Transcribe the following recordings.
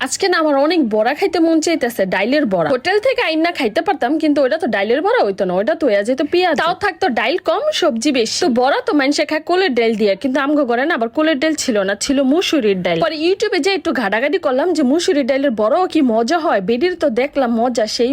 আজকে না আমার অনেক বড়া খাইতে মন চাইতেছে, ডাইলের বড়া। হোটেল থেকে আইনা খাইতে পারতাম, কিন্তু ওটা তো ডাইলের বড়া হইতো না, ওটা তো যেত পেঁয়াজ, তাও থাকতো ডাইল কম সবজি বেশি। তো বড়া তো মানুষে খায় কোলের ডাইল দিয়ে, কিন্তু আমগো ঘরে না আবার কোলের ডাইল ছিল না, ছিল মুসুরির ডাইল। পরে ইউটিউবে যে একটু ঘাটাঘাটি করলাম যে মুসুরির ডাইলের বড়াও কি মজা হয়। বেডির তো দেখলাম মজা, সেই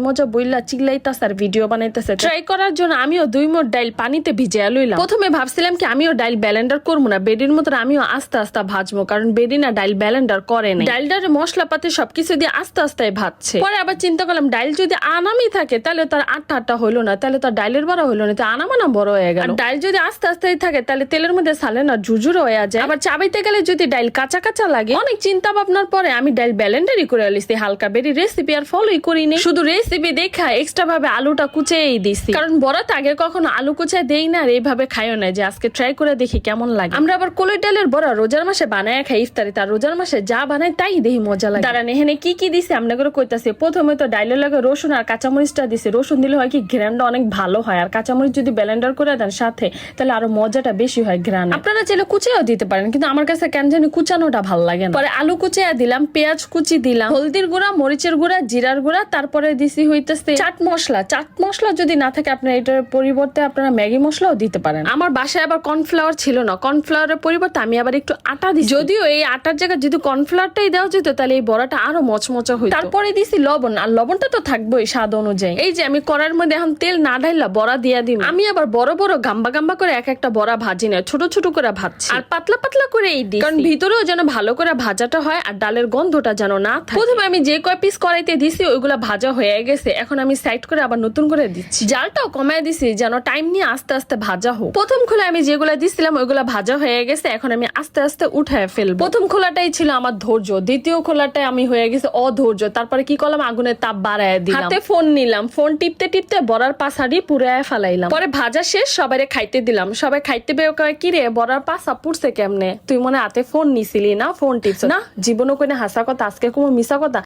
মজা বইলা চিল্লাইতাছে আর ভিডিও বানাইতেছে। ট্রাই করার জন্য আমিও 2 মুঠ ডাইল পানিতে ভিজিয়ে লইলাম। প্রথমে ভাবছিলাম কি আমিও ডাইল ব্লেন্ডার করবো না, বেডির মতো আমিও আস্তে আস্তে ভাজবো, কারণ বেডি না ডাইল ব্লেন্ডার করে না, ডাইলটার মশলাপাতি সবকিছু দিয়ে আস্তে আস্তে ভাজছে। পরে আবার চিন্তা করলাম ডাইল যদি আনামি থাকে তাহলে তার আটটা হইলো না, তাহলে তার ডাইলের বড়া হইলো না, তো আনামানা বড় হয়ে গেল। ডাইল যদি আস্তে আস্তে থাকে তাহলে তেলের মধ্যে সালে না ঝুরঝুর হয়ে যায়। আবার চাবাইতে গেলে যদি ডাইল কাঁচা কাঁচা লাগে। অনেক চিন্তা ভাবনার পরে আমি ডাইল ব্লেন্ডারই করে লিছি হালকা। বেডি রেসিপি আর ফলোই করিনি, শুধু রেসিপি দেখা এক্সট্রা ভাবে আলুটা কুচিয়েই দিছি, কারণ বড়াতে আগে কখনো আলু কুচায় দেই না আর এইভাবে খাইও না, যে আজকে ট্রাই করে দেখি কেমন লাগে। আমরা আবার কোলের ডালের বড়া রোজার মাসে বানায় খাই ইফতারি, তার রোজার মাসে যা বানাই তাই দেখি মজা লাগে। দাঁড়ান এখানে কি কি দিছে আমরা করে কইতাছি। প্রথমে তো ডাইলের লাগে রসুন আর কাঁচামরিচটা দিছে। রসুন দিলে হয় কি ঘ্রাণটা অনেক ভালো হয়, আর কাঁচামরিচ যদি ব্লেন্ডার করে দেন সাথে তাহলে আরো মজাটা বেশি হয় ঘ্রাণ। আপনারা চাইলে কুচিয়েও দিতে পারেন, কিন্তু আমার কাছে কেন জানি কুচানোটা ভালো লাগে না। পরে আলু কুচিয়া দিলাম, পেঁয়াজ কুচি দিলাম, হলদির গুঁড়া, মরিচের গুঁড়া, জিরার গুঁড়া, তারপরে দিছি হইতেছে চাট মশলা। চাট মশলা যদি না থাকে আপনার এটার পরিবর্তে আপনারা ম্যাগি মশলাও দিতে পারেন। আমার বাসায় আবার কর্নফ্লাওয়ার ছিল না, কর্নফ্লাওয়ারের পরিবর্তে আমি আবার একটু আটা দিই। যদিও এই আটার জায়গায় যদি কর্নফ্লাওয়ারটাই দেওয়া যেত তাহলে এই বড়াটা আরো মচমচা হইতো। তারপরে দিছি লবণ, আর লবণটা তো থাকবোই স্বাদ অনুযায়ী। এই যে আমি কড়াইয়ের মধ্যে এখন তেল না ঢাইলা বড়া দিয়া দিই। আমি আবার বড় বড় গাম্বা গাম্বা করে এক একটা বড়া ভাজি না, ছোট ছোট করে ভাজছি, আর পাতলা পাতলা করে এই দিই, কারণ ভিতরেও যেন ভালো করে ভাজাটা হয় আর ডালের গন্ধটা যেন না থাকে। প্রথমে আমি যে কয় পিস কড়াইতে দিছি ওইগুলা ভাজা হয়ে গেছে, এখন আমি সাইড করে আবার নতুন করে দিচ্ছি। জালটাও কমায় দিছি যেন টাইম নিয়ে আস্তে আস্তে ভাজা হোক। প্রথম খোলা আমি যেগুলা দিছিলাম ওইগুলা ভাজা হয়ে গেছে, এখন আমি আস্তে আস্তে উঠায় ফেলবো। প্রথম খোলাটাই ছিল আমার ধৈর্য, দ্বিতীয় খোলাটাই আমি হয়ে গেছে অধৈর্য। তারপরে কি করলাম, আগুনের তাপ বাড়ায় দিলাম, হাতে ফোন নিলাম, ফোন টিপতে টিপতে বড়ার পাশাড়ি পুরায় ফেলাইলাম। পরে ভাজা শেষ, সবাই খাইতে দিলাম। সবাই খাইতে বের করে কি রে বড়ার পাশা পুড়ছে কেমনে, তুই মনে হাতে ফোন নিছিলি না, ফোন টিপছ না। জীবনও কোনো হাসা কথা, আজকে কোনো মিশা কথা।